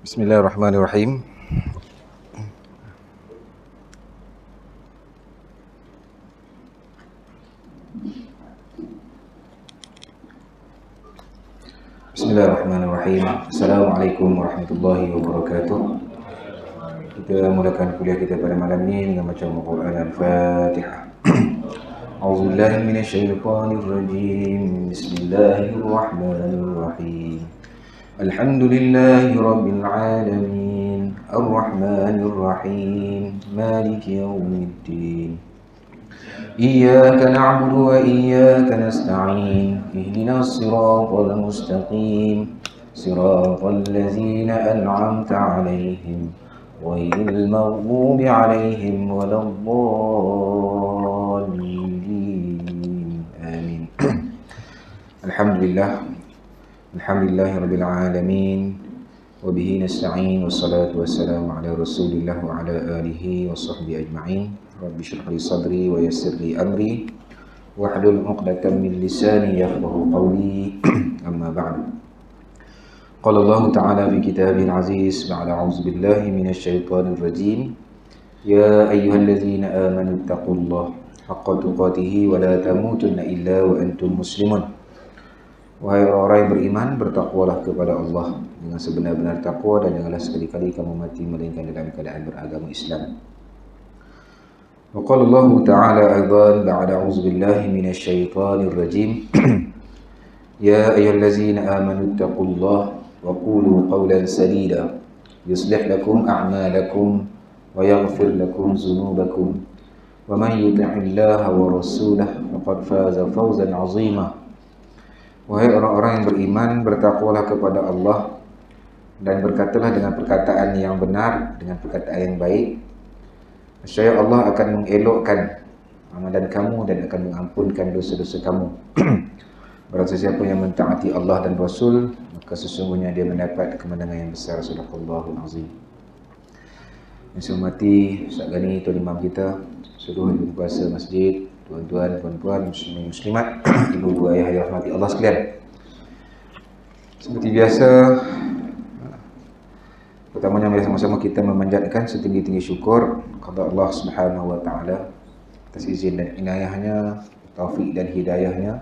Bismillahirrahmanirrahim. Bismillahirrahmanirrahim. Assalamualaikum warahmatullahi wabarakatuh. Kita mulakan kuliah kita pada malam ini dengan baca Al-Quran Al-Fatihah. A'udzubillahi minasyaitonirrajim. Bismillahirrahmanirrahim. Alhamdulillahi rabbil alamin. Ar-Rahmanir Rahim. Maliki yaumiddin. إياك نعبد وإياك نستعين اهدنا الصراط المستقيم صراط الذين أنعمت عليهم غير المغضوب عليهم ولا الضالين آمين. الحمد لله رب العالمين وبه نستعين والصلاة والسلام على رسول الله وعلى آله وصحبه أجمعين. Rabbi shrah li sadri wa yassir li amri wahlul 'uqdatam min lisani yafqahu qawli. Amma ba'du. Qala Allah Ta'ala fi kitabil aziz ba'da a'udzu billahi minasy syaithanir rajim. Ya ayyuhalladzina amanu taqullaha haqqa tuqatih wa la tamutunna illa wa antum muslimun. Wahai orang yang beriman, bertakwalah kepada Allah dengan sebenar-benar takwa dan janganlah sekali-kali kamu mati melainkan dalam keadaan beragama Islam. وقال الله تعالى أيضا بعد أعوذ بالله من الشيطان الرجيم يا أيها الذين آمنوا اتقوا الله وقولوا قولا سديدا يصلح لكم أعمالكم ويغفر لكم ذنوبكم ومن يطع الله ورسوله فقد فاز فوزا عظيما. Wahai orang-orang yang beriman, bertakwalah kepada Allah dan berkatalah dengan perkataan yang benar, dengan perkataan yang baik. Nescaya Allah akan mengelokkan amalan kamu dan akan mengampunkan dosa-dosa kamu. Barang sesiapa yang mentaati Allah dan Rasul, maka sesungguhnya dia mendapat kemenangan yang besar. Sadaqallahul azim. Yang saya hormati Ustaz Ghani, tuan imam kita, seluruh ibu puasa masjid, tuan-tuan, puan-puan, muslimin muslimat, ibu ayah yang dirahmati Allah sekalian. Seperti biasa, pertamanya mari sama-sama kita memanjatkan setinggi-tinggi syukur kepada Allah Subhanahu wa taala atas izin dan inayahnya, taufik dan hidayahnya.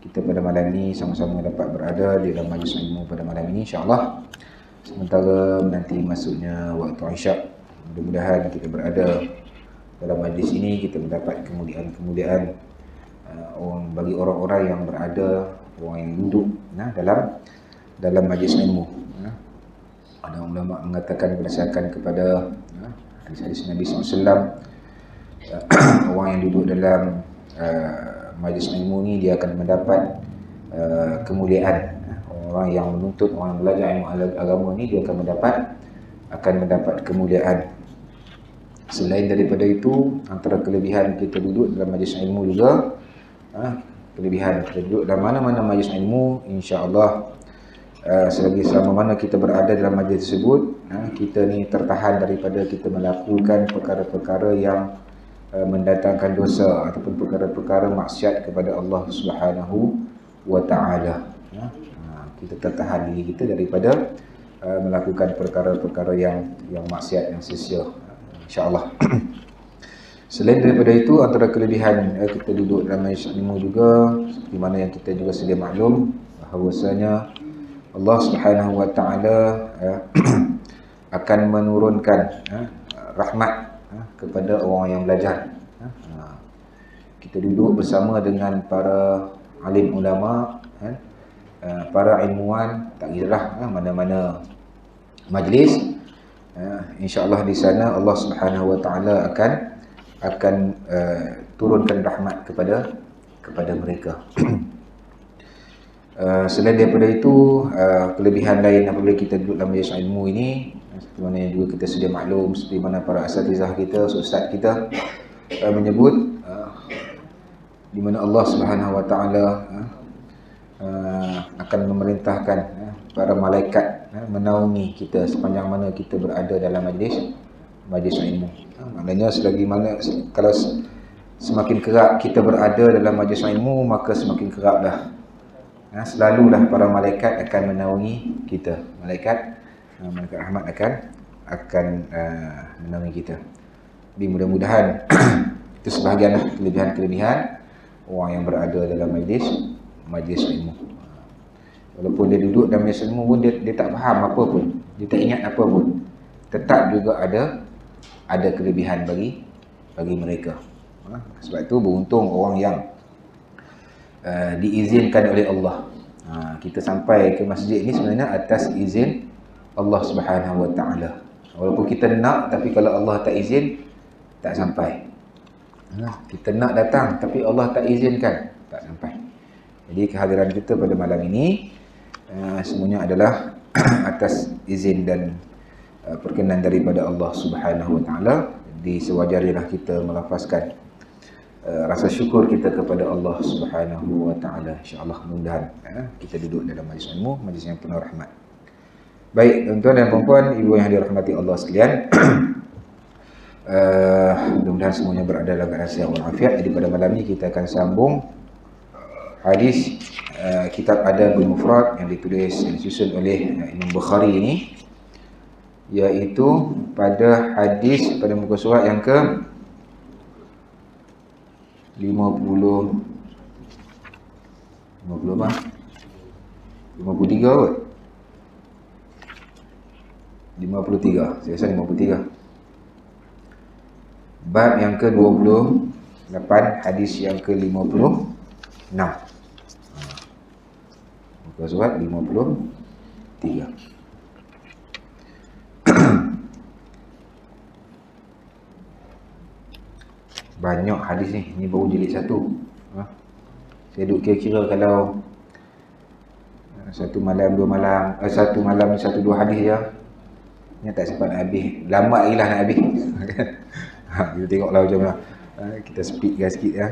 Kita pada malam ini sama-sama dapat berada di dalam majlis ilmu pada malam ini insya-Allah. Sementara nanti masuknya waktu Isyak, mudah-mudahan kita berada dalam majlis ini kita mendapat kemuliaan-kemuliaan bagi orang-orang yang berada, orang yang duduk dalam majlis ilmu. Ada ulama mengatakan berdasarkan kepada hadis-hadis Nabi SAW, orang yang duduk dalam majlis ilmu ni dia akan mendapat kemuliaan. Orang yang menuntut, orang yang belajar ilmu agama ni dia akan mendapat kemuliaan. Selain daripada itu, antara kelebihan kita duduk dalam majlis ilmu juga, kelebihan kita duduk dalam mana-mana majlis ilmu, insya-Allah selama mana kita berada dalam majlis tersebut, kita ni tertahan daripada kita melakukan perkara-perkara yang mendatangkan dosa ataupun perkara-perkara maksiat kepada Allah Subhanahu wa taala. Kita tertahan diri kita daripada melakukan perkara-perkara yang maksiat, yang sia-sia, insya-Allah. Selain daripada itu, antara kelebihan kita duduk dalam majlis ilmu juga, seperti mana yang kita juga sedia maklum bahawasanya Allah Subhanahu wa taala akan menurunkan rahmat kepada orang yang belajar. Kita duduk bersama dengan para alim ulama, para ilmuwan, tak kiralah mana-mana majlis, insya-Allah di sana Allah Subhanahu wa taala akan turunkan rahmat kepada mereka. Selain daripada itu, kelebihan lain apabila kita duduk dalam majlis ilmu ini, seperti mana yang juga kita sedia maklum, seperti mana para asatizah kita, ustaz kita menyebut, di mana Allah Subhanahu wa taala akan memerintahkan para malaikat menaungi kita sepanjang mana kita berada dalam majlis ilmu. Maknanya selagi mana kalau semakin kerap kita berada dalam majlis ilmu, maka semakin keraplah selalulah para malaikat akan menaungi kita. Malaikat malaikat rahmat akan menaungi kita. Jadi mudah-mudahan itu sebahagian kelebihan-kelebihan orang yang berada dalam majlis ilmu. Walaupun dia duduk dalam majlis ilmu pun dia tak faham apa pun, dia tak ingat apa pun, tetap juga ada kelebihan bagi mereka. Sebab itu beruntung orang yang diizinkan oleh Allah. Kita sampai ke masjid ini sebenarnya atas izin Allah Subhanahu Wa Taala. Walaupun kita nak, tapi kalau Allah tak izin, tak sampai. Kita nak datang, tapi Allah tak izinkan, tak sampai. Jadi kehadiran kita pada malam ini semuanya adalah atas izin dan perkenan daripada Allah Subhanahu Wa Taala. Jadi sewajarnya kita melafazkan rasa syukur kita kepada Allah Subhanahu Wa Taala. InsyaAllah mudah-mudahan kita duduk dalam majlis ilmu, majlis yang penuh rahmat. Baik, tuan-tuan dan puan-puan, ibu yang dirahmati Allah sekalian. Mudah-mudahan semuanya berada dalam keadaan sihat walafiat. Jadi pada malam ini kita akan sambung hadis kitab Adabul Mufrad yang ditulis dan disusun oleh Imam Bukhari ini, iaitu pada hadis pada muka surat yang ke 50 apa? 53 kot. 53, saya rasa 53. Bab yang ke-28, hadis yang ke-56. Muka surat 53. Banyak hadis ni, ini baru jilid 1. Saya duk kira-kira kalau satu malam 2 1-2 hadis je, ni tak sempat nak habis. Lama lagi lah nak habis. Kita tengoklah macam mana. Kita speedkan sikit ya.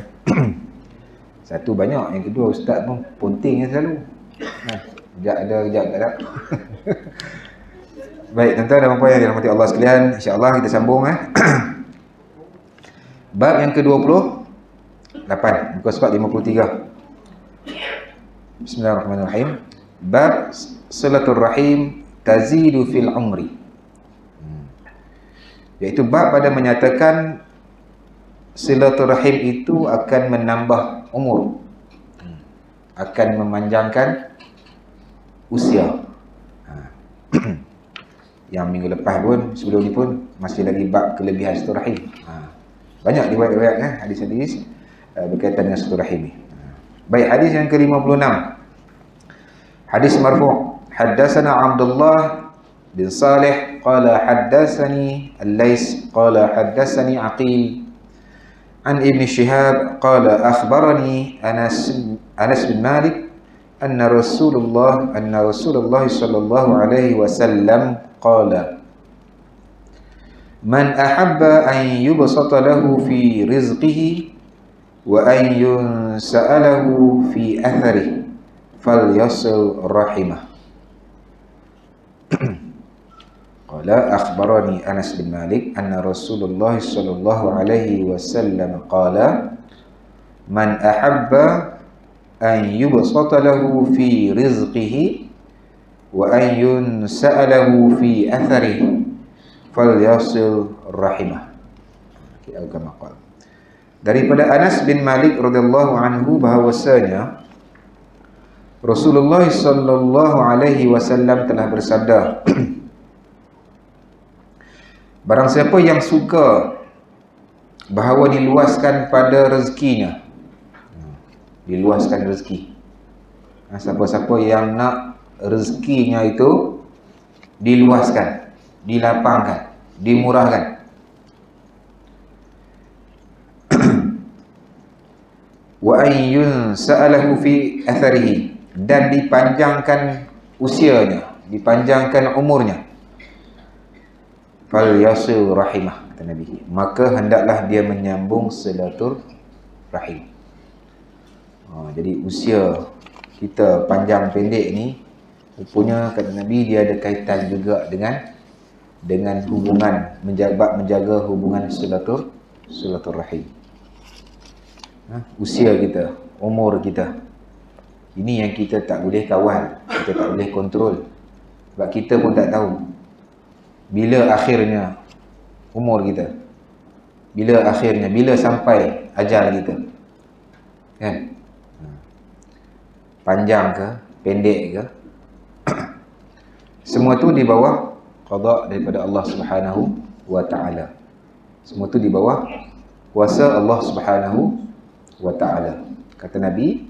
Satu banyak, yang kedua ustaz pun ponting selalu. Kejap ada, kejap tak ada. Baik, tuan-tuan dan puan yang dirahmati Allah sekalian, insya-Allah kita sambung bab yang ke-28, muka surat 53. Bismillahirrahmanirrahim. Bab silaturrahim tazidu fil umri. Iaitu bab pada menyatakan silaturahim itu akan menambah umur, akan memanjangkan usia. Yang minggu lepas pun, sebelum ni pun masih lagi bab kelebihan silaturahim. Banyak riwayat-riwayat hadis-hadis berkaitan dengan silaturahim ni. Baik, hadis yang ke-56. Hadis marfu'. Haddatsana Abdullah bin Salih qala haddatsani Al-Lais qala haddatsani Aqil an Ibn Shihab qala akhbarani Anas bin Malik anna Rasulullah sallallahu alaihi wasallam qala man ahabba an yubsata lahu fi rizqihi wa an yunsa'alahu fi atharihi falyasil rahimah. Qala akhbarani Anas bin Malik anna Rasulullah sallallahu alaihi wasallam qala man ahabba an yubsata lahu fi rizqihi wa an yunsa'alahu fi atharihi falyasil rahimah. Kama qala. Daripada Anas bin Malik radhiyallahu anhu bahawasanya Rasulullah sallallahu alaihi wasallam telah bersabda, barang siapa yang suka bahawa diluaskan pada rezekinya, diluaskan rezeki. Siapa-siapa yang nak rezekinya itu diluaskan, dilapangkan, dimurahkan. Wa ayyun sa'alahu fi atharihi, dan dipanjangkan usianya, dipanjangkan umurnya. Fal yasil rahimah, kata Nabi, maka hendaklah dia menyambung silaturahim. Jadi usia kita panjang pendek ni rupanya kata Nabi dia ada kaitan juga dengan hubungan menjaga hubungan silaturahim. Usia kita, umur kita, ini yang kita tak boleh kawal, kita tak boleh kontrol, sebab kita pun tak tahu bila akhirnya umur kita? Bila akhirnya, bila sampai ajal kita? Kan? Panjang ke, pendek ke? Semua tu di bawah qada daripada Allah Subhanahu wa taala. Semua tu di bawah kuasa Allah Subhanahu wa taala. Kata Nabi,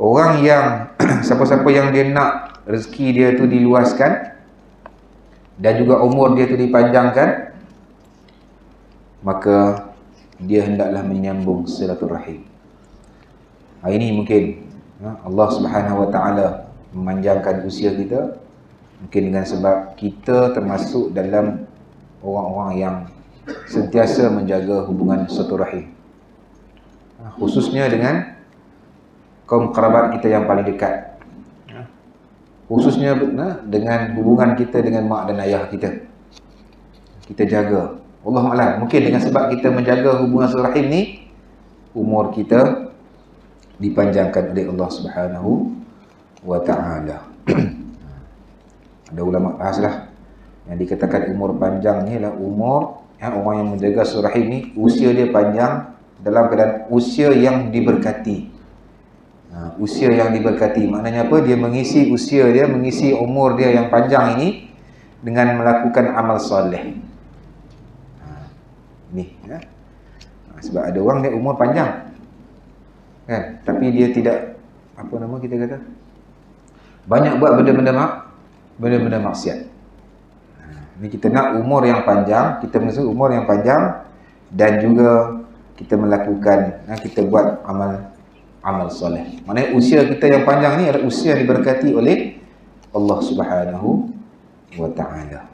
orang yang siapa-siapa yang dia nak rezeki dia tu diluaskan dan juga umur dia tu dipanjangkan, maka dia hendaklah menyambung silaturahim. Hari ini mungkin Allah Subhanahu wa taala memanjangkan usia kita, mungkin dengan sebab kita termasuk dalam orang-orang yang sentiasa menjaga hubungan silaturahim, khususnya dengan kaum kerabat kita yang paling dekat, khususnya dengan hubungan kita dengan mak dan ayah kita. Kita jaga. Wallahualam, mungkin dengan sebab kita menjaga hubungan silaturahim ni, umur kita dipanjangkan oleh Allah Subhanahu wa taala. Ada ulama bahaslah, yang dikatakan umur panjang ni adalah umur orang yang menjaga silaturahim ni usia dia panjang dalam keadaan usia yang diberkati. Usia yang diberkati maknanya apa? Dia mengisi usia dia, mengisi umur dia yang panjang ini dengan melakukan amal soleh. Ni sebab ada orang dia umur panjang kan, tapi dia tidak, apa nama kita kata, banyak buat benda-benda maksiat. Ni kita nak umur yang panjang, kita maksud umur yang panjang dan juga kita melakukan, kita buat amal soleh. Maknanya usia kita yang panjang ni adalah usia yang diberkati oleh Allah Subhanahu wa taala.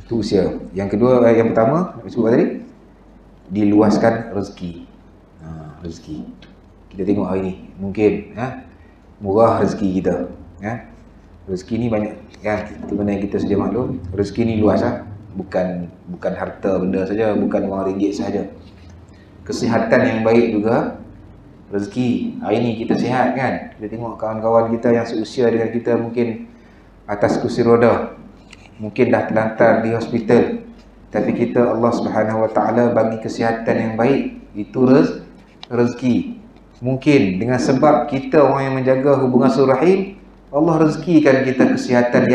Itu usia. Yang kedua, yang pertama nak sebut tadi, diluaskan rezeki. Rezeki. Kita tengok hari ni mungkin murah rezeki kita. Rezeki ni banyak kan, seperti mana yang kita sedia maklum, rezeki ni luas bukan harta benda saja, bukan wang ringgit saja. Kesihatan yang baik juga rezeki. Hari ni kita sihat kan, kita tengok kawan-kawan kita yang seusia dengan kita mungkin atas kursi roda, mungkin dah terlantar di hospital, tapi kita Allah Subhanahu wa taala bagi kesihatan yang baik. Itu rezeki. Mungkin dengan sebab kita orang yang menjaga hubungan silaturahim, Allah rezekikan kita kesihatan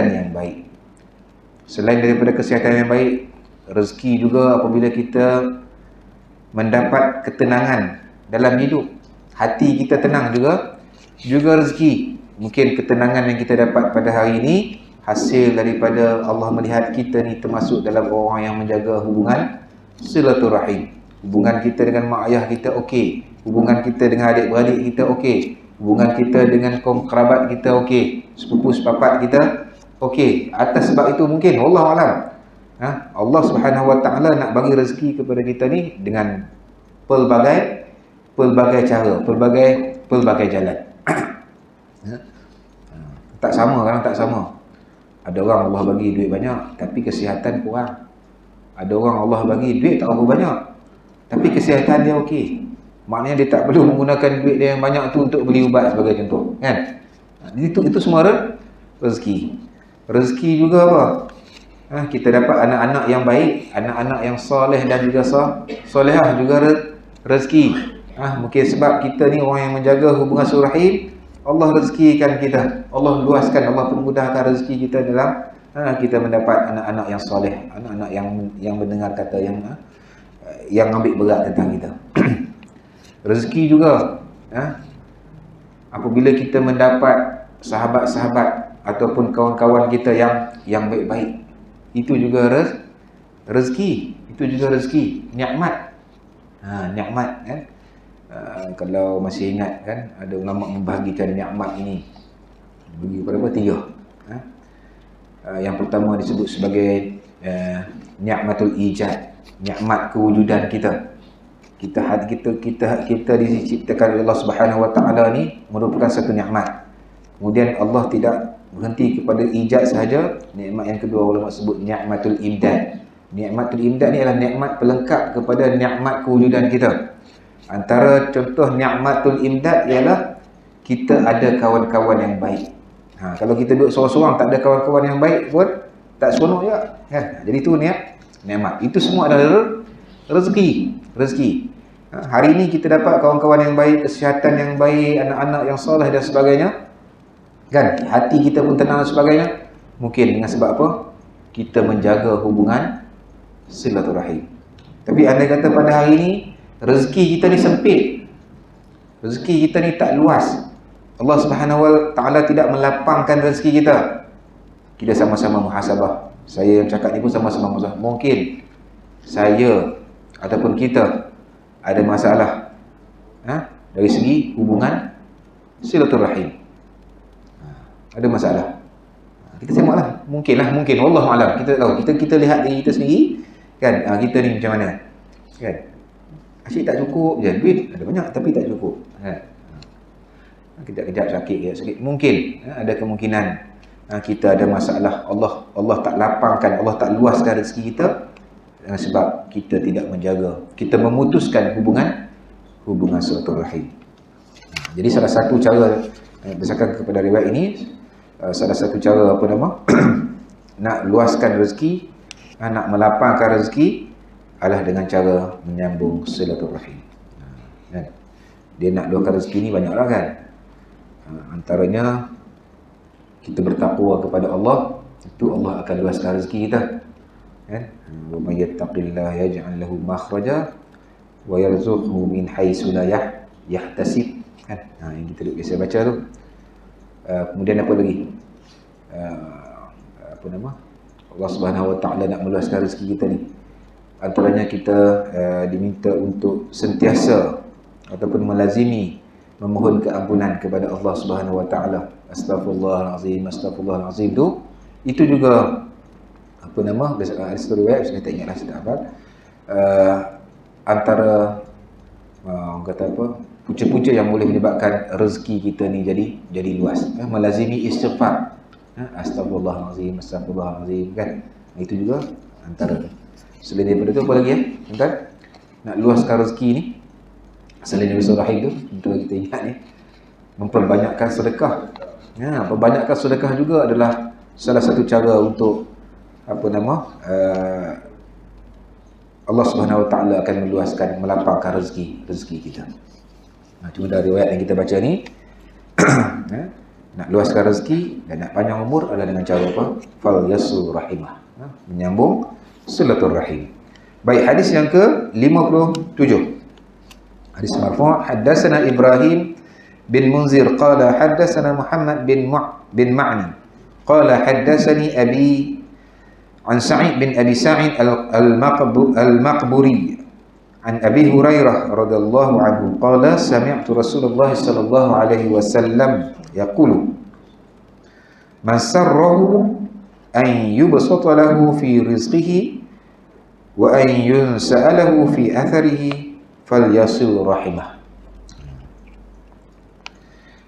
yang baik. Selain daripada kesihatan yang baik, rezeki juga apabila kita mendapat ketenangan dalam hidup. Hati kita tenang juga rezeki. Mungkin ketenangan yang kita dapat pada hari ini hasil daripada Allah melihat kita ni termasuk dalam orang yang menjaga hubungan silaturahim. Hubungan kita dengan mak ayah kita okey, hubungan kita dengan adik-beradik kita okey, hubungan kita dengan kaum kerabat kita okey, sepupu sepapat kita okey. Atas sebab itu mungkin wallahualam Allah Subhanahu wa taala nak bagi rezeki kepada kita ni dengan pelbagai cara, pelbagai jalan. Tak sama, kadang tak sama. Ada orang Allah bagi duit banyak tapi kesihatan kurang. Ada orang Allah bagi duit tak berapa banyak tapi kesihatan dia okey. Maknanya dia tak perlu menggunakan duit dia yang banyak tu untuk beli ubat sebagai contoh, kan? Itu semua rezeki. Rezeki juga apa? Kita dapat anak-anak yang baik, anak-anak yang soleh dan juga solehah juga rezeki. Mungkin sebab kita ni orang yang menjaga hubungan silaturahim, Allah rezekikan kita, Allah luaskan, Allah permudahkan rezeki kita dalam kita mendapat anak-anak yang soleh, anak-anak yang mendengar kata yang ambil berat tentang kita. Rezeki juga apabila kita mendapat sahabat-sahabat ataupun kawan-kawan kita yang baik-baik, itu juga rezeki. Itu juga rezeki, nikmat. Nikmat kan. Kalau masih ingat kan, ada ulama membahagikan nikmat ini bagi kepada tiga. Yang pertama disebut sebagai nikmatul ijad, nikmat kewujudan kita. Kita diciptakan oleh Allah Subhanahu wa taala ni merupakan satu nikmat. Kemudian Allah tidak berhenti kepada ijad sahaja. Nikmat yang kedua ulama sebut nikmatul imdad. Nikmatul imdad ni adalah nikmat pelengkap kepada nikmat kewujudan kita. Antara contoh nikmatul imdad ialah kita ada kawan-kawan yang baik. Kalau kita duduk seorang-seorang tak ada kawan-kawan yang baik pun tak seronok juga kan. Jadi itu nikmat. Itu semua adalah rezeki. Hari ini kita dapat kawan-kawan yang baik, kesihatan yang baik, anak-anak yang soleh dan sebagainya kan, hati kita pun tenang dan sebagainya, mungkin dengan sebab apa? Kita menjaga hubungan silaturahim. Tapi andai kata pada hari ini rezeki kita ni sempit, rezeki kita ni tak luas, Allah Subhanahu wa taala tidak melapangkan rezeki kita, kita sama-sama muhasabah. Saya yang cakap ni pun sama-sama muhasabah. Mungkin saya ataupun kita ada masalah dari segi hubungan silaturahim, ada masalah. Kita tengoklah, mungkin wallahu alam, kita tahu, kita lihat diri kita sendiri kan, kita ni macam mana kan. Asyik tak cukup je, duit ada banyak tapi tak cukup kan. Kejap-kejap sakit, mungkin ada kemungkinan kita ada masalah, Allah tak lapangkan, Allah tak luaskan rezeki kita sebab kita tidak menjaga, kita memutuskan hubungan silaturahim. Jadi salah satu cara, berdasarkan kepada riwayat ini, salah satu cara nak luaskan rezeki, nak melapangkan rezeki adalah dengan cara menyambung silaturahim. Dia nak luaskan rezeki ni banyaklah kan. Antaranya kita bertakwa kepada Allah, itu Allah akan luaskan rezeki kita kan. Wa may yattaqillaha yaj'al lahu makhraja wa yarzuqhu min haitsu la yahtasib kan. Yang kita biasa baca tu. Kemudian apa lagi? Allah Subhanahu wa taala nak meluaskan rezeki kita ni. Antaranya kita diminta untuk sentiasa ataupun melazimi memohon keampunan kepada Allah Subhanahu wa taala. Astaghfirullahalazim tu, itu juga ada satu riwayat, saya tak ingatlah sudah apa. Antara orang kata punca-punca yang boleh menyebabkan rezeki kita ni jadi luas, melazimi istighfar, astagfirullahalazim kan. Itu juga antara. Selain daripada tu apa lagi nak luaskan rezeki ni, selain dari silaturahim tu, untuk kita ingat ni, memperbanyakkan sedekah. Perbanyakkan sedekah juga adalah salah satu cara untuk Allah Subhanahu wa taala akan meluaskan, melapangkan rezeki kita. Cuma dari riwayat yang kita baca ni nak luaskan rezeki dan nak panjang umur adalah dengan cara apa? Fal yasul rahimah, menyambung silaturahim. Baik, hadis yang ke-57. Hadis marfu', haddatsana Ibrahim bin Munzir qala haddatsana Muhammad bin Ma'ni qala haddatsani abi an Sa'id bin Abi Sa'id al-Maqburi an Abi Hurairah radhiyallahu anhu qala sami'tu Rasulullah sallallahu alaihi wasallam yaqulu man sarrahu an yubsata lahu fi rizqihi wa an yunsa'alahu fi atharihi falyasil rahimah.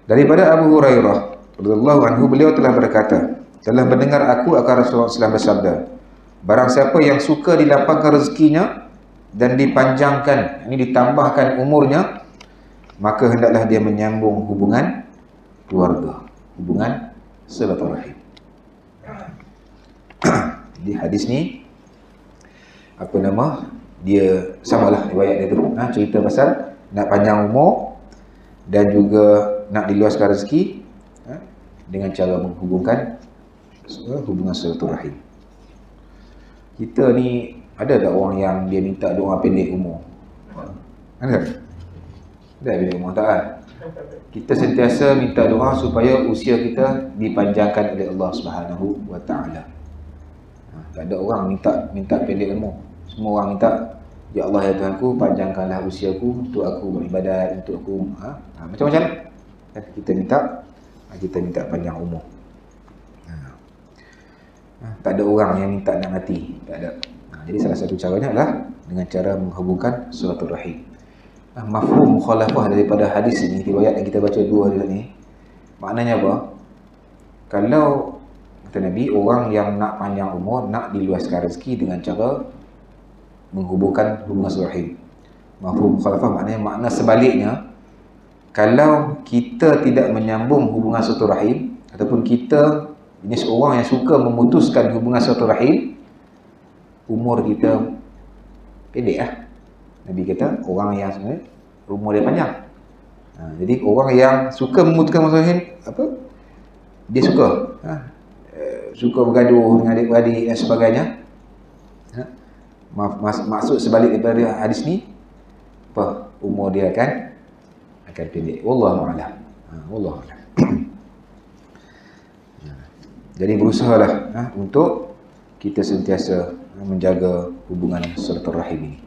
Daripada Abu Hurairah radhiyallahu anhu, beliau telah berkata, telah mendengar aku akan Rasulullah SAW bersabda, barang siapa yang suka dilapangkan rezekinya dan dipanjangkan, ini ditambahkan umurnya, maka hendaklah dia menyambung hubungan keluarga, hubungan silaturahim. Jadi hadis ni dia samalah riwayat dia tu, cerita pasal nak panjang umur dan juga nak diluaskan rezeki dengan cara menghubungkan hubungan silaturahim. Kita ni ada tak orang yang dia minta doa pendek umur? Ada? Ada pendek umur tak kan? Kita sentiasa minta doa supaya usia kita dipanjangkan oleh Allah Subhanahu wa taala. Tak ada orang minta pendek umur. Semua orang minta, ya Allah ya Tuhanku, panjangkanlah usiaku untuk aku beribadat, untuk aku macam-macam. Kita minta panjang umur. Tak ada orang yang minta nak mati, tak ada. Jadi salah satu caranya adalah dengan cara menghubungkan silaturahim. Mafhum mukhalafah daripada hadis ini, riwayat yang kita baca dua hari ni, maknanya apa? Kalau kata Nabi, orang yang nak panjang umur, nak diluaskan rezeki dengan cara menghubungkan hubungan silaturahim. Mafhum mukhalafah maknanya makna sebaliknya, kalau kita tidak menyambung hubungan silaturahim, ataupun kita jenis orang yang suka memutuskan hubungan silaturahim, umur kita pendek lah. Nabi kata orang yang sebenarnya umur dia panjang. Jadi orang yang suka memutuskan silaturahim, dia suka suka bergaduh dengan adik-beradik dan sebagainya. Maksud sebalik daripada hadis ni, umur dia akan pendek. Wallahu a'lam. Wallahu a'lam. Jadi berusahalah untuk kita sentiasa menjaga hubungan silaturahim ini.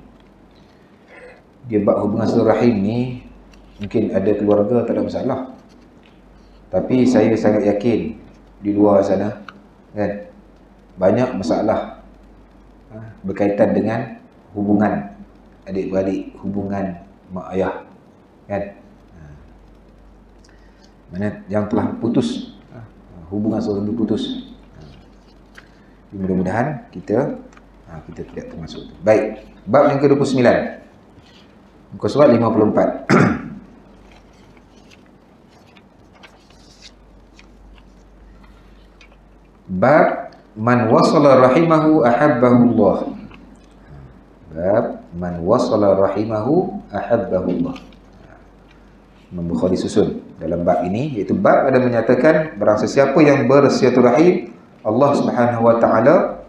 Dia bab hubungan silaturahim ni mungkin ada keluarga tak ada masalah. Tapi saya sangat yakin di luar sana kan banyak masalah berkaitan dengan hubungan adik-beradik, hubungan mak ayah kan. Mana yang telah putus, hubungan seorang itu putus. Mudah-mudahan kita tidak termasuk itu. Baik, bab yang ke-29. Muka surat 54. Bab man wasala rahimahu ahabbahu Allah. Bab man wasala rahimahu ahabbahu Allah. Imam Bukhari susun dalam bab ini, iaitu bab ada menyatakan barang sesiapa yang bersilaturahim, Allah Subhanahu wa taala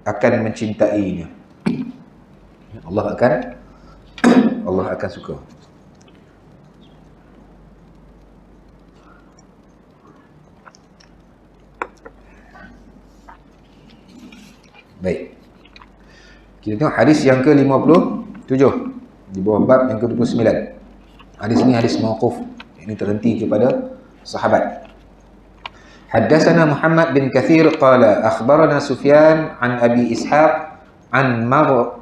akan mencintainya. Allah akan suka. Baik. Kita tengok hadis yang ke-57 di bawah bab yang ke-29. Hadis ini hadis mauquf, ini terhenti kepada sahabat. Haddatsana Muhammad bin Katsir qala akhbarana Sufyan an Abi Ishaq an Maghra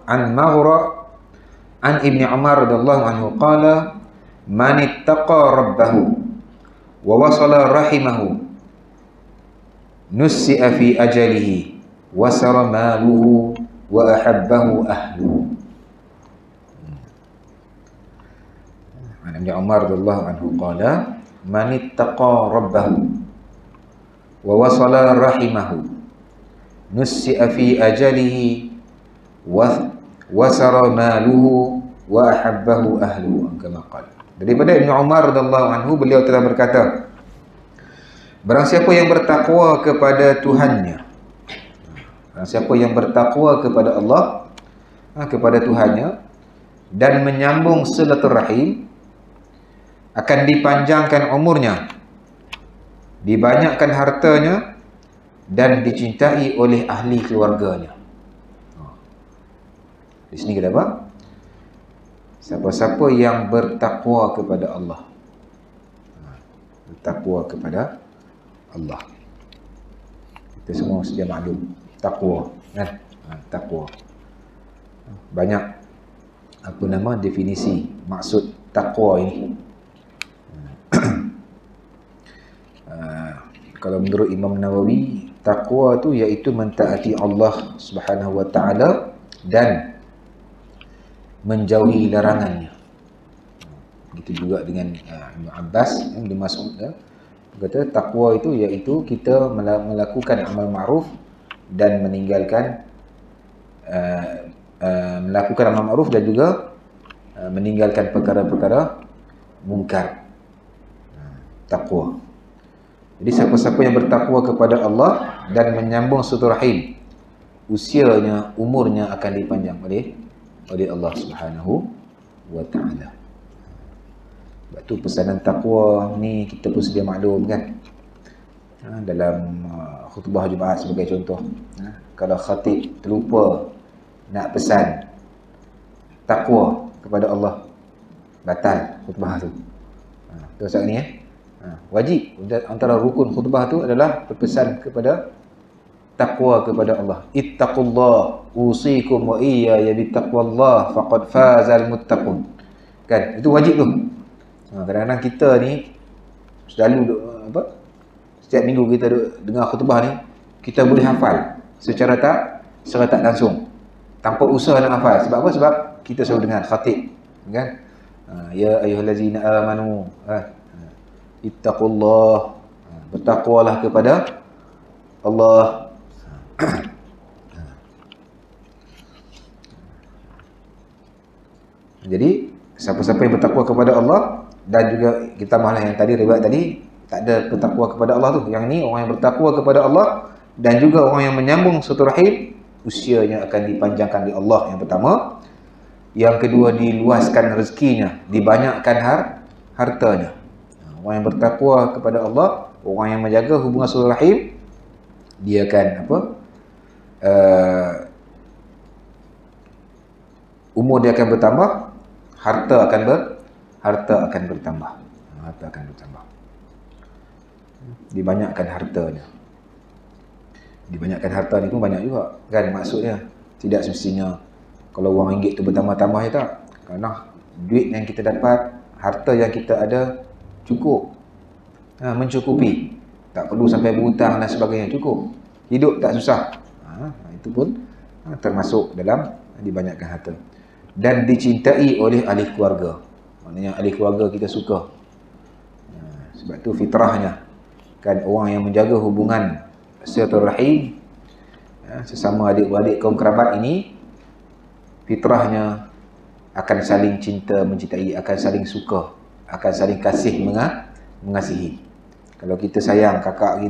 an Ibnu Umar radhiyallahu anhu qala man ittaqa rabbahu wa wasala rahimahu nussi'a fi ajalihi wasara maluhu wa ahabbahu ahluhu. Ibnu Umar radhiyallahu anhu qala man ittaqa rabbahu wa wasala rahimahu nussi'a fi ajalihi wa wasara maluhu wa ahabbahu ahluhu, kama qala. Daripada Ibnu Umar radhiyallahu anhu, beliau telah berkata, barang siapa yang bertakwa kepada Tuhannya, barang siapa yang bertakwa kepada Allah, kepada Tuhannya, dan menyambung silaturahim, akan dipanjangkan umurnya, dibanyakkan hartanya, dan dicintai oleh ahli keluarganya. Di sini kita apa? Siapa-siapa yang bertakwa kepada Allah, bertakwa kepada Allah. Kita semua sedia maklum takwa kan? Takwa. Banyak definisi maksud takwa ini. Kalau menurut Imam Nawawi, takwa itu iaitu mentaati Allah Subhanahu wa taala dan menjauhi larangannya. Begitu juga dengan Ibn Abbas yang dimaksud, kata takwa itu iaitu kita melakukan amal ma'ruf dan meninggalkan melakukan amal ma'ruf dan juga meninggalkan perkara-perkara mungkar. Takwa. Jadi siapa-siapa yang bertakwa kepada Allah dan menyambung silaturahim, usianya, umurnya akan dipanjang oleh Allah Subhanahu wa taala. Sebab tu pesanan takwa ni kita pun sedia maklum kan. Dalam khutbah Jumaat sebagai contoh, kalau khatib terlupa nak pesan takwa kepada Allah, batal khutbah tu. Tu saat ni wajib antara rukun khutbah tu adalah berpesan kepada takwa kepada Allah. Ittaqullah usikum wa iyaya bittaqwallah faqad fazal muttaqun. Kan? Itu wajib tu. Kadang-kadang kita ni selalu setiap minggu kita dengar khutbah ni, kita boleh hafal secara tak langsung, tanpa usaha nak hafal. Sebab apa? Sebab kita selalu dengar khatib kan? Ya ayyuhallazina amanu ittaqullah. Bertakwalah kepada Allah. Jadi siapa-siapa yang bertakwa kepada Allah, dan juga kita malah yang tadi riwayat tadi tak ada bertakwa kepada Allah tu. Yang ni orang yang bertakwa kepada Allah dan juga orang yang menyambung silaturahim, usianya akan dipanjangkan di Allah, yang pertama. Yang kedua, diluaskan rezekinya, dibanyakkan hartanya. Orang yang bertakwa kepada Allah, orang yang menjaga hubungan silaturahim, dia akan umur dia akan bertambah, harta akan bertambah. Harta akan bertambah. Dibanyakkan hartanya. Dibanyakkan harta ni pun banyak juga kan maksudnya. Tidak semestinya kalau wang ringgit tu bertambah-tambah ya tak. Kerana duit yang kita dapat, harta yang kita ada cukup. Mencukupi. Tak perlu sampai berhutang dan sebagainya, cukup. Hidup tak susah. Itu pun termasuk dalam dibanyakkan harta. Dan dicintai oleh ahli keluarga. Maknanya ahli keluarga kita suka. Sebab tu fitrahnya kan orang yang menjaga hubungan silaturahim sesama adik-beradik kaum kerabat ini, fitrahnya akan saling cinta mencintai, akan saling suka, akan saling kasih mengasihi. Kalau kita sayang kakak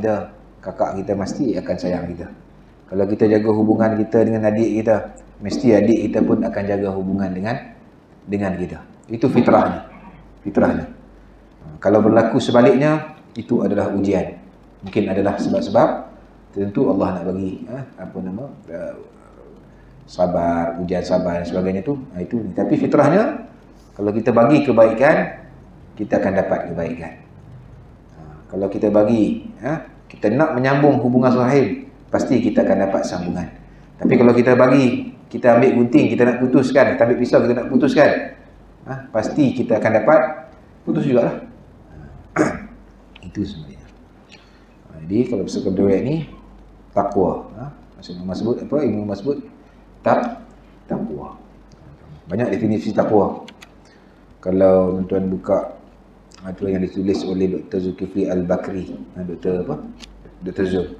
kita mesti akan sayang kita. Kalau kita jaga hubungan kita dengan adik kita, mesti adik kita pun akan jaga hubungan dengan kita. Itu fitrahnya. Kalau berlaku sebaliknya, itu adalah ujian. Mungkin adalah sebab-sebab tentu Allah nak bagi sabar, ujian sabar dan sebagainya itu. Tapi fitrahnya, kalau kita bagi kebaikan, kita akan dapat kebaikan. Kalau kita bagi, kita nak menyambung hubungan silaturahim, pasti kita akan dapat sambungan. Tapi kalau kita bagi, kita ambil gunting, kita nak putuskan, kita ambil pisau, kita nak putuskan, pasti kita akan dapat putus jugalah. Itu sebenarnya. Jadi kalau bersama riwayat ni, takwa. Maksudnya Ibnu Umar sebut takwa. Banyak definisi takwa. Kalau tuan-tuan buka itu yang ditulis oleh Dr. Zulkifli Al-Bakri, Dr. Zul.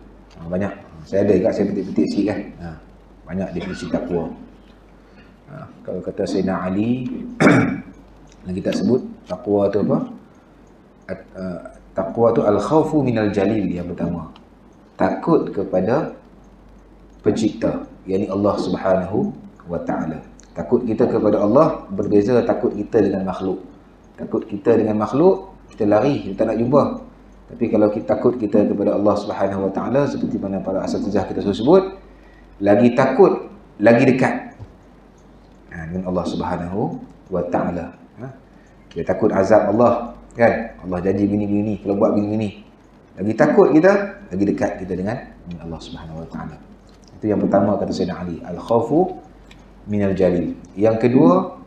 Banyak. Saya ada juga, saya petik-petik sikit kan. Banyak definisi takwa. Kalau kata Sayyidina Ali yang kita sebut, takwa tu apa? Takwa tu al-khawfu minal jalil, yang pertama. Takut kepada pencipta, yakni Allah Subhanahu wa ta'ala. Takut kita kepada Allah berbeza takut kita dengan makhluk. Takut kita dengan makhluk, kita lari, kita tak nak jumpa. Tapi kalau kita takut kita kepada Allah Subhanahu wa ta'ala, seperti mana para asatizah kita sebut, lagi takut, lagi dekat dengan Allah Subhanahu wa ta'ala. Kita takut azab Allah, kan? Allah janji begini-begini, kalau buat begini-begini. Lagi takut kita, lagi dekat kita dengan Allah Subhanahu wa ta'ala. Itu yang pertama kata Sayyidina Ali, al-khawfu minal jalil. Yang kedua,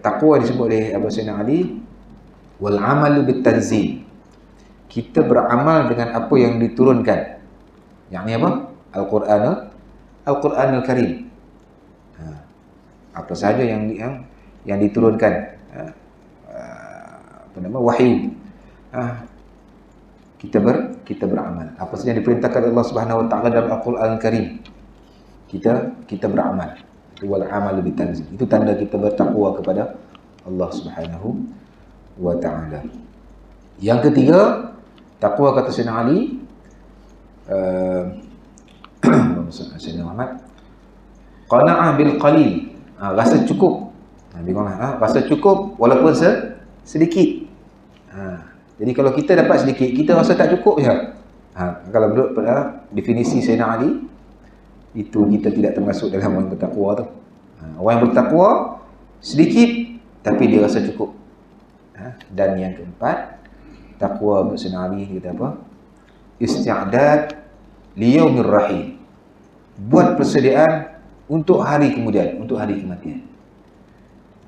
takwa disebut oleh Sayyidina Ali, wal amalu bitanzil. Kita beramal dengan apa yang diturunkan. Yang ni apa? Al-Quranul Karim. Apa sahaja yang diturunkan, wahyu. Kita beramal. Apa saja yang diperintahkan Allah Subhanahu wa ta'ala dalam Al-Quranul Karim, kita beramal. Wal amalu bitanzil. Itu tanda kita bertakwa kepada Allah Subhanahu wa ta'ala. Yang ketiga, takwa kata Sayyidina Ali, Sayyidina Muhammad, qana'ah bil qalil. Rasa cukup. Rasa cukup walaupun sedikit. Jadi kalau kita dapat sedikit, kita rasa tak cukup je. Kalau menurut definisi Sayyidina Ali, itu kita tidak termasuk dalam orang bertakwa tu. Orang yang bertakwa sedikit tapi dia rasa cukup. Dan yang keempat, takwa Sayyidina Ali kita apa? Isti'dad liyaumir rahim. Buat persediaan untuk hari kemudian, untuk hari kematian.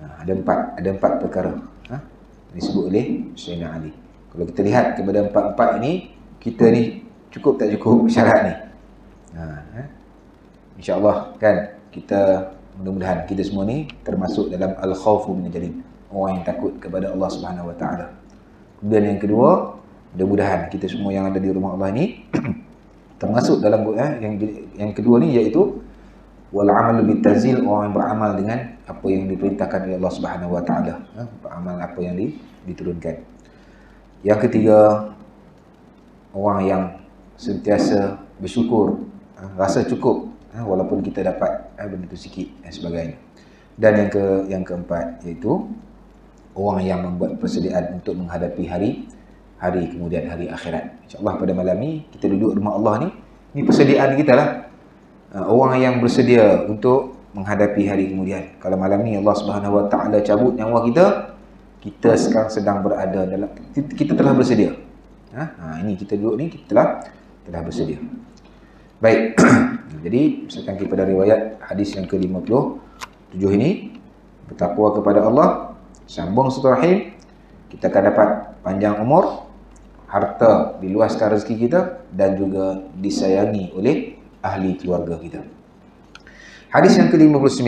Ada empat perkara disebut oleh Sayyidina Ali. Kalau kita lihat kepada empat-empat ini, kita ni cukup tak cukup syarat ni? InsyaAllah kan, kita mudah-mudahan kita semua ni termasuk dalam al-khawfu minal jalil, orang yang takut kepada Allah Subhanahu wa ta'ala. Kemudian yang kedua, Mudah-mudahan kita semua yang ada di rumah Allah ni termasuk dalam yang kedua ni, iaitu wal amalu bitazil, orang yang beramal dengan apa yang diperintahkan oleh Allah Subhanahu wa taala, beramal apa yang diturunkan. Yang ketiga, orang yang sentiasa bersyukur, rasa cukup walaupun kita dapat benda tu sikit dan sebagainya. Dan yang keempat, iaitu orang yang membuat persediaan untuk menghadapi hari kemudian, hari akhirat. InsyaAllah pada malam ni kita duduk rumah Allah ni persediaan kita lah. Orang yang bersedia untuk menghadapi hari kemudian. Kalau malam ni Allah Subhanahu wa taala cabut nyawa kita sekarang sedang berada dalam, kita telah bersedia. Ini kita duduk ni, kita telah bersedia. Baik. Jadi misalkan kepada riwayat hadis yang ke-57 ini, bertakwa kepada Allah, sambung silaturahim, kita akan dapat panjang umur, harta, diluaskan rezeki kita, dan juga disayangi oleh ahli keluarga kita. Hadis yang ke-59,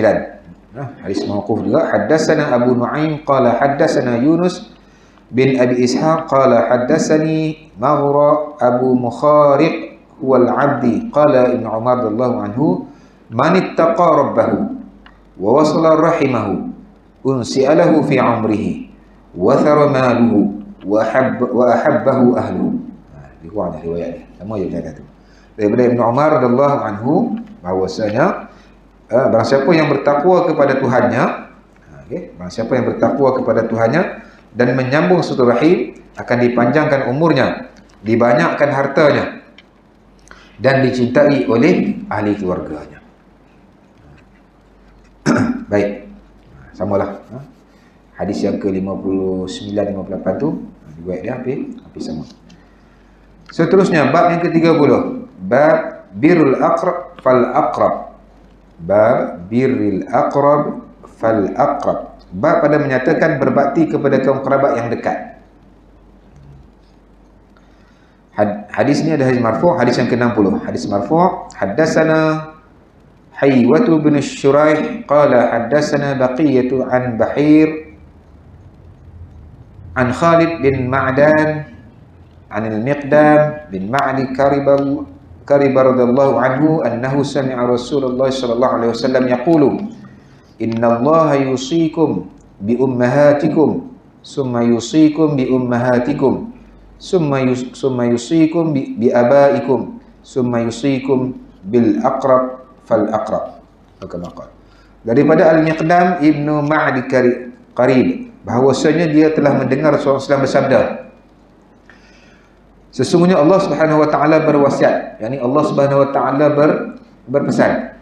hadis mauquf juga. Haddatsana Abu Nu'aim qala haddatsana Yunus bin Abi Ishaq qala haddatsani Maghra Abu Mukhariq huwa al-'Abdi qala Ibnu Umar radhiyallahu anhu man ittaqa rabbahu wa wasala rahimahu unsi'alahu fi 'umrihi wa thara maluhu wa ahabbahu ahluhu. Dikuatkan riwayat ni. Sama je kata tu. Daripada Ibnu Umar radhiyallahu anhu bahwasanya barang siapa yang bertakwa kepada Tuhannya, barang siapa yang bertakwa kepada Tuhannya dan menyambung silaturahim, akan dipanjangkan umurnya, dibanyakkan hartanya, dan dicintai oleh ahli keluarganya. Baik, samalah. Hadis yang ke-59 58 tu riwayat dia hampir sama. Seterusnya bab yang ke-30, bab birrul aqrab fal aqrab. Bab birril aqrab fal aqrab. Bab pada menyatakan berbakti kepada kaum kerabat yang dekat. Hadis ni ada hadis marfu', hadis yang ke-60. Hadis marfu', haddatsana Haywatu bin Syuraih qala haddatsana Baqiyatu an Bahir an Khalid bin Ma'dan an al-Miqdam bin Ma'di Karib radhiyallahu anhu annahu sami'a Rasulullah sallallahu alaihi wasallam yaqulu innallaha yusikum bi ummahatikum summa yusikum bi ummahatikum summa yusikum bi abaikum summa yusikum bil aqrab fal aqrab. Kama qala daripada Al-Miqdam ibnu Ma'di Karib bahwasanya dia telah mendengar Rasulullah SAW bersabda, sesungguhnya Allah Subhanahu wa taala berwasiat, yakni Allah Subhanahu wa taala berpesan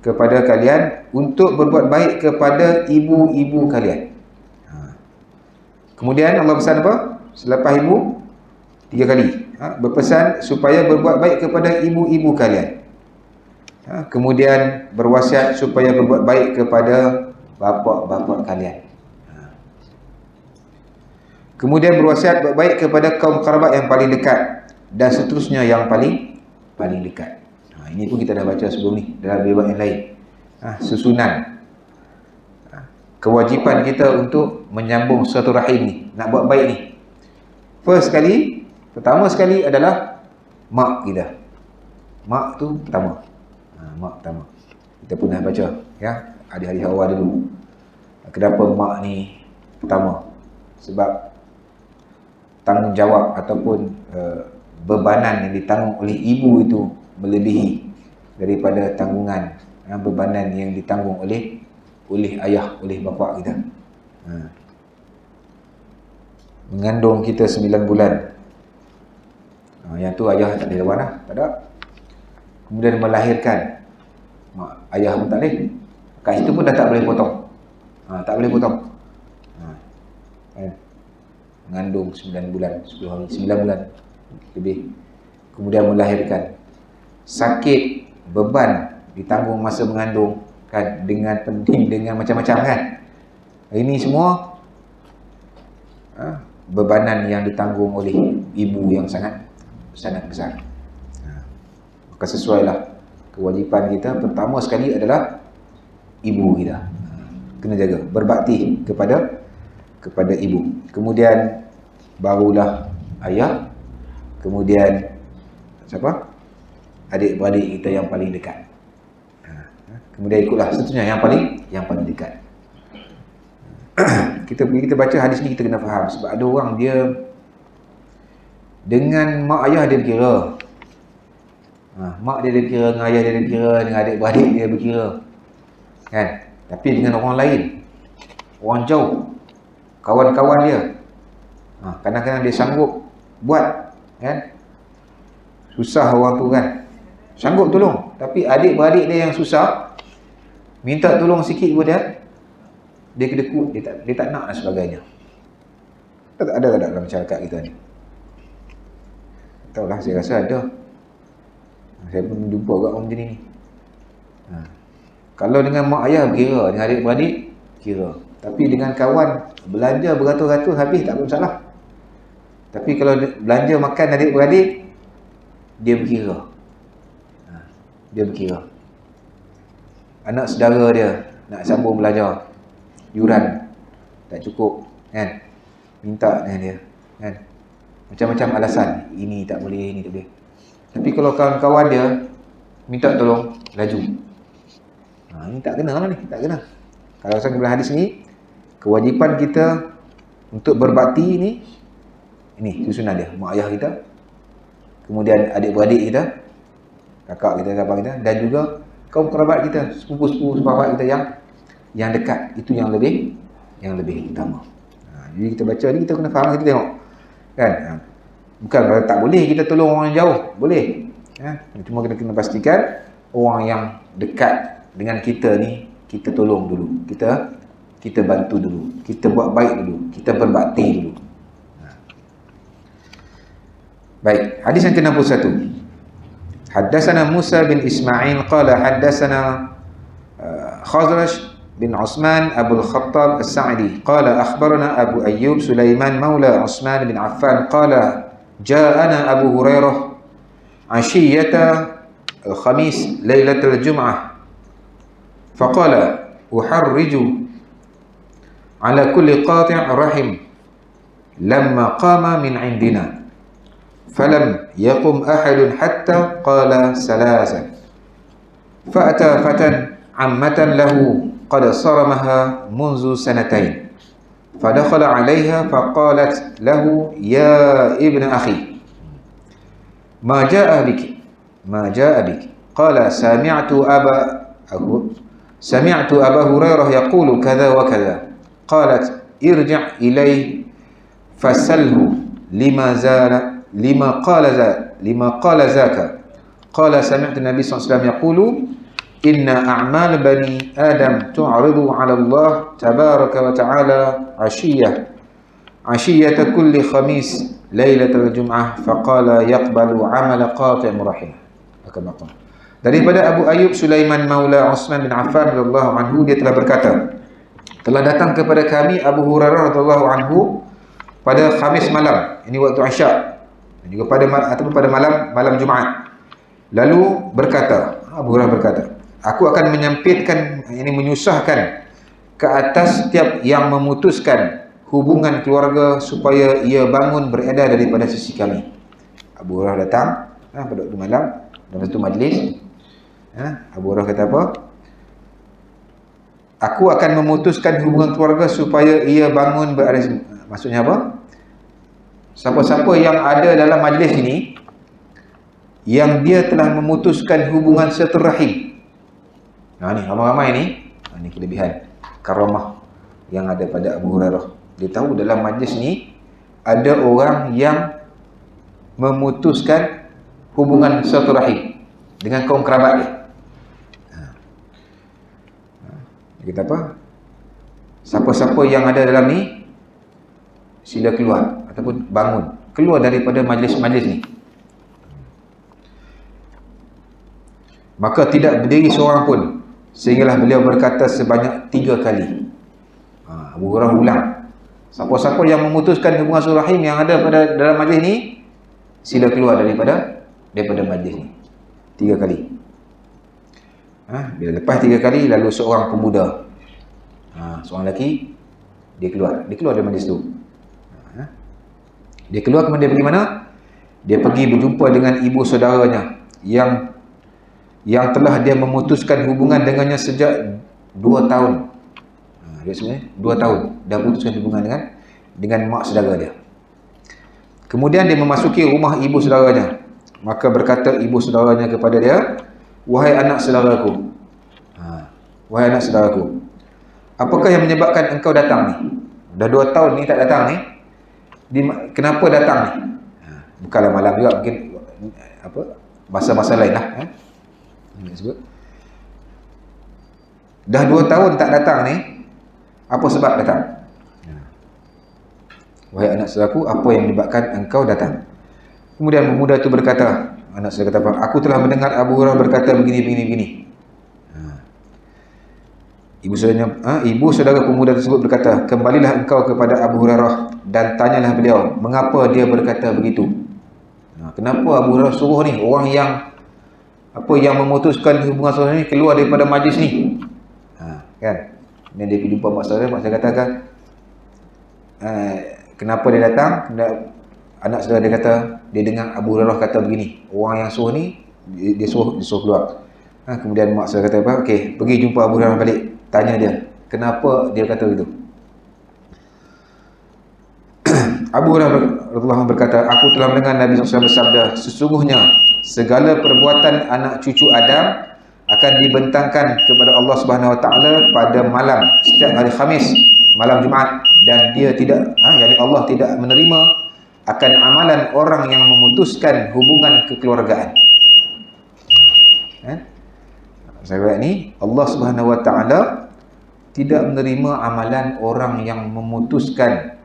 kepada kalian untuk berbuat baik kepada ibu-ibu kalian. Kemudian Allah pesan apa? Selepas ibu 3 kali. Berpesan supaya berbuat baik kepada ibu-ibu kalian. Kemudian berwasiat supaya berbuat baik kepada bapa-bapa kalian. Kemudian berwasiat berbuat baik kepada kaum kerabat yang paling dekat, dan seterusnya yang paling dekat. Ini pun kita dah baca sebelum ni dalam riwayat yang lain. Susunan kewajipan kita untuk menyambung silaturahim ni, nak buat baik ni. Pertama sekali adalah mak kita. Mak tu pertama. Mak pertama. Kita pun dah baca ya, hari-hari awal dulu. Kenapa mak ni pertama? Sebab tanggungjawab ataupun bebanan yang ditanggung oleh ibu itu melebihi daripada tanggungan bebanan yang ditanggung oleh ayah, oleh bapa kita. Mengandung kita 9 bulan. Yang tu ayah tak boleh lawan lah, tak ada. Kemudian melahirkan, ayah pun tak boleh. Kat situ pun dah tak boleh potong. Tak boleh potong. Mengandung 9 bulan, 10 hari, 9 bulan lebih. Kemudian melahirkan. Sakit, beban ditanggung masa mengandung kan, dengan penting, dengan macam-macam kan. Ini semua bebanan yang ditanggung oleh ibu yang sangat besar. Maka sesuailah kewajipan kita pertama sekali adalah ibu kita. Kena jaga, berbakti kepada ibu. Kemudian barulah ayah, kemudian siapa? Adik-beradik kita yang paling dekat. Kemudian ikutlah seterusnya yang paling dekat. kita baca hadis ni kita kena faham, sebab ada orang dia dengan mak ayah dia berkira. Mak dia berkira, dengan ayah dia berkira, dengan adik-beradik dia berkira. Kan? Tapi dengan orang lain, orang jauh, kawan-kawan dia, kadang-kadang dia sanggup buat, kan? Susah orang tu kan, sanggup tolong. Tapi adik-beradik dia yang susah, minta tolong sikit pun dia kedekut, dia tak nak dan sebagainya. Ada tak dalam masyarakat kita ni? Tak tahulah, saya rasa ada. Saya pun jumpa kat orang macam ni. Kalau dengan mak ayah berkira, dengan adik-beradik kira. Tapi dengan kawan belanja beratus-ratus habis tak ada masalah. Tapi kalau belanja makan adik-beradik, dia berkira. Dia berkira. Anak saudara dia nak sambung belajar, yuran tak cukup, kan? Minta dengan dia, kan? Macam-macam alasan, ini tak boleh, ini tak boleh. Tapi kalau kawan-kawan dia minta tolong, laju. Ini tak kena lah ni, tak kena. Kalau saya bilang hadis ni, kewajipan kita untuk berbakti ni, ini susunan dia, mak ayah kita, kemudian adik-beradik kita, kakak kita, abang kita, dan juga kaum kerabat kita, sepupu-sepupu sahabat kita yang dekat. Itu yang lebih utama. Jadi kita baca ni, kita kena faham, kita tengok, kan? Bukan kalau tak boleh kita tolong orang yang jauh, boleh. Cuma kena pastikan orang yang dekat dengan kita ni, kita tolong dulu, kita bantu dulu, kita buat baik dulu, kita berbakti dulu. Baik, hadis yang ke-61. Haddatsana Musa bin Ismail qala haddatsana Khazraj bin Utsman Abu al-Khattab As-Sa'di qala akhbarana Abu Ayyub Sulaiman maula Utsman bin Affan qala ja'ana Abu Hurairah ashiyata al-khamis lailatul jum'ah faqala uharriju ala kulli qati' rahim lamma qama min 'indina falam yaqum ahadun hatta qala salasan fa'ata fatan ammatan lahu qad saramaha munzu sanatain فدخل عليها فقالت له يا ابن أخي ما جاء بك قال سمعت أبا هريرة يقول كذا وكذا قالت ارجع إليه فسله لما قال ذاك قال سمعت النبي صلى الله عليه وسلم يقول إن أعمال بني آدم تعرض على الله تبارك وتعالى عشية كل خميس ليلة الجمعة فقال يقبل عمل قاطع رحمه. Daripada Abu Ayyub Sulaiman Maula Utsman bin Affan radhiyallahu anhu, dia telah berkata, telah datang kepada kami Abu Hurairah radhiyallahu anhu pada Khamis malam, ini waktu Isya, dan juga pada malam Jumaat. Lalu berkata, Abu Hurairah berkata, aku akan menyempitkan, ini menyusahkan ke atas setiap yang memutuskan hubungan keluarga supaya ia bangun beredar daripada sisi kami. Abu Hurairah datang pada waktu malam dalam satu majlis. Abu Hurairah kata apa? Aku akan memutuskan hubungan keluarga supaya ia bangun beredar. Maksudnya apa? Siapa-siapa yang ada dalam majlis ini yang dia telah memutuskan hubungan silaturahim. Ni ramai-ramai ni. Ni kelebihan karamah yang ada pada Abu Hurairah. Dia tahu dalam majlis ni ada orang yang memutuskan hubungan silaturahim dengan kaum kerabat dia. Dia kata apa? Siapa-siapa yang ada dalam ni, sila keluar ataupun bangun, keluar daripada majlis-majlis ni. Maka tidak berdiri seorang pun sehinggalah beliau berkata sebanyak 3 kali. Abu Hurairah ulang, siapa-siapa yang memutuskan hubungan silaturahim yang ada pada dalam majlis ni, sila keluar daripada majlis ni. 3 kali. Bila lepas 3 kali, lalu seorang pemuda, seorang lelaki, dia keluar dari majlis tu. Dia keluar, kemudian dia pergi mana? Dia pergi berjumpa dengan ibu saudaranya yang telah dia memutuskan hubungan dengannya sejak 2 tahun. Dia sebenarnya 2 tahun dah putuskan hubungan dengan mak saudara dia. Kemudian dia memasuki rumah ibu saudaranya. Maka berkata ibu saudaranya kepada dia, "Wahai anak saudaraku." Wahai anak saudaraku, apakah yang menyebabkan engkau datang ni? Dah 2 tahun ni tak datang ni. Kenapa datang ni? Bukanlah malam juga, mungkin masa-masa lain lah. Dah 2 tahun tak datang ni, apa sebab datang? Wahai anak saudaraku, apa yang menyebabkan engkau datang? Kemudian pemuda itu berkata, anak saudara kata, aku telah mendengar Abu Hurairah berkata begini. Ibu saudara pemuda tersebut berkata, kembalilah engkau kepada Abu Hurairah dan tanyalah beliau, mengapa dia berkata begitu? Kenapa Abu Hurairah suruh ni, orang yang memutuskan hubungan saudara ni keluar daripada majlis ni? Kan? Dan dia pergi jumpa mak saudara katakan, kenapa dia datang? Anak saudara dia kata, dia dengar Abu Hurairah kata begini, orang yang suruh ni, dia suruh keluar. Kemudian mak saudara kata apa? Okey, pergi jumpa Abu Hurairah balik. Tanya dia, kenapa dia kata begitu? Abu Hurairah berkata, aku telah mendengar Nabi SAW bersabda, sesungguhnya segala perbuatan anak cucu Adam akan dibentangkan kepada Allah Subhanahu Wa Taala pada malam setiap hari Khamis, malam Jumaat, dan dia tidak, yakni Allah tidak menerima akan amalan orang yang memutuskan hubungan kekeluargaan. Sahabat ni, Allah Subhanahu Wa Taala tidak menerima amalan orang yang memutuskan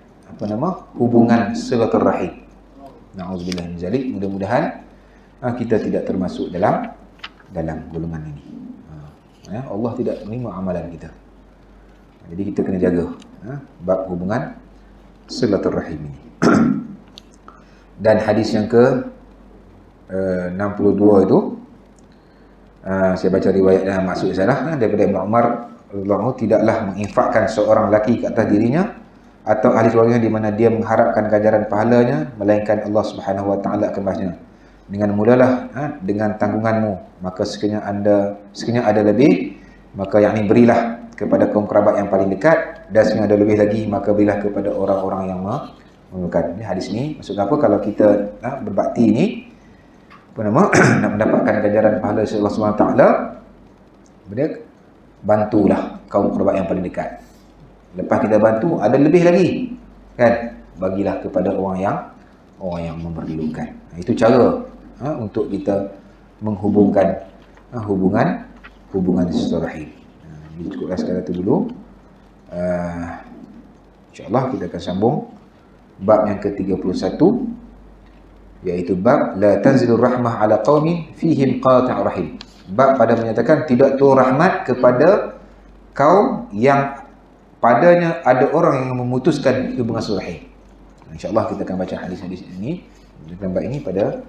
hubungan silaturahim. Na'udzubillah min zalik. Mudah-mudahan kita tidak termasuk dalam golongan ini. Allah tidak menerima amalan kita. Jadi kita kena jaga bab hubungan silaturahim ini. Dan hadis yang ke 62 itu, saya baca riwayat dan maksud salah daripada Ibn Umar radhiyallahu anhu, tidaklah menginfakkan seorang lelaki ke atas dirinya atau ahli keluarganya di mana dia mengharapkan ganjaran pahalanya melainkan Allah Subhanahu Wa Taala akan balasnya. Dengan mudahlah dengan tanggunganmu, maka sekiranya ada lebih, maka yakni berilah kepada kaum kerabat yang paling dekat, dan sekiranya ada lebih lagi, maka berilah kepada orang-orang yang memerlukan. Hadis ni maksud apa? Kalau kita berbakti ni nak mendapatkan ganjaran pahala Allah Subhanahu Wa Taala, bantulah kaum kerabat yang paling dekat. Lepas kita bantu, ada lebih lagi, kan? Bagilah kepada orang yang memerlukan. Itu cara untuk kita menghubungkan hubungan silaturahim. Jadi cukuplah sekadar itu dulu. InsyaAllah kita akan sambung bab yang ke-31, iaitu bab la tanzilur rahmah ala qaumin fihim qati' rahim. Bab pada menyatakan tidak turun rahmat kepada kaum yang padanya ada orang yang memutuskan hubungan silaturahim. InsyaAllah kita akan baca hadis-hadis ini dalam bab ini pada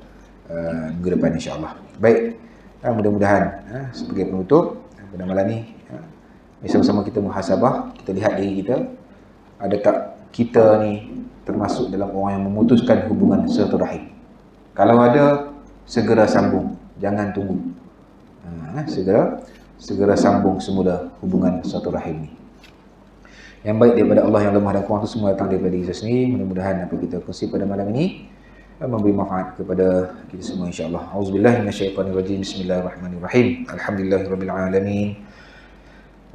minggu depan insyaAllah. Baik, mudah-mudahan sebagai penutup pada malam ni, sama-sama kita muhasabah, kita lihat diri kita, ada tak kita ni termasuk dalam orang yang memutuskan hubungan silaturahim. Kalau ada, segera sambung, jangan tunggu. Segera sambung semula hubungan silaturahim ni. Yang baik daripada Allah, yang lemah dan kurang itu semua datang daripada kita sendiri. Mudah-mudahan apa kita kongsi pada malam ini memberi manfaat kepada kita semua insya-Allah. Auzubillahi minasyaitonirrajim. Bismillahirrahmanirrahim. Alhamdulillahirabbil alamin.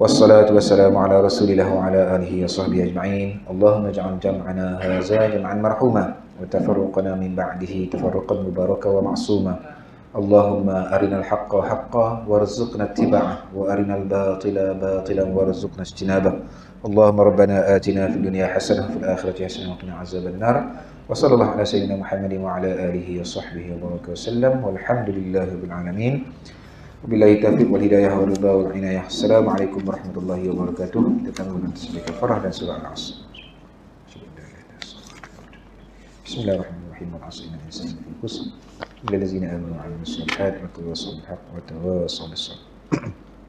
Wassalatu wassalamu ala Rasulillah wa ala alihi wa sahbihi ajma'in. Allahumma ij'al jam'ana hadza jam'an marhuma wa tafarruqana min ba'dihi tafarruqan mubaraka wa ma'suma. Allahumma arinal haqqa haqqan warzuqna ittiba'ah wa arinal batila batilan warzuqna ijtinabah. Allahumma rabbana atina fid dunya hasanah wa fil akhirati hasanah wa qina azaban nar. Wa sallallahu ala sayyidina Muhammadin wa ala alihi wa sahbihi wa baraka wasallam. Walhamdulillahirabbil alamin. Wabillahi taufiq wal hidayah wal ridha wal inayah. Assalamualaikum warahmatullahi wabarakatuh. Kita tanggung tasbih kafarah dan surah Al-Asr. Bismillahirrahmanirrahim. Wal 'asri innal insana lafi khusr illa allazina amanu wa 'amilus solihati wa tawassaw bil haqqi wa tawassaw bis sabr.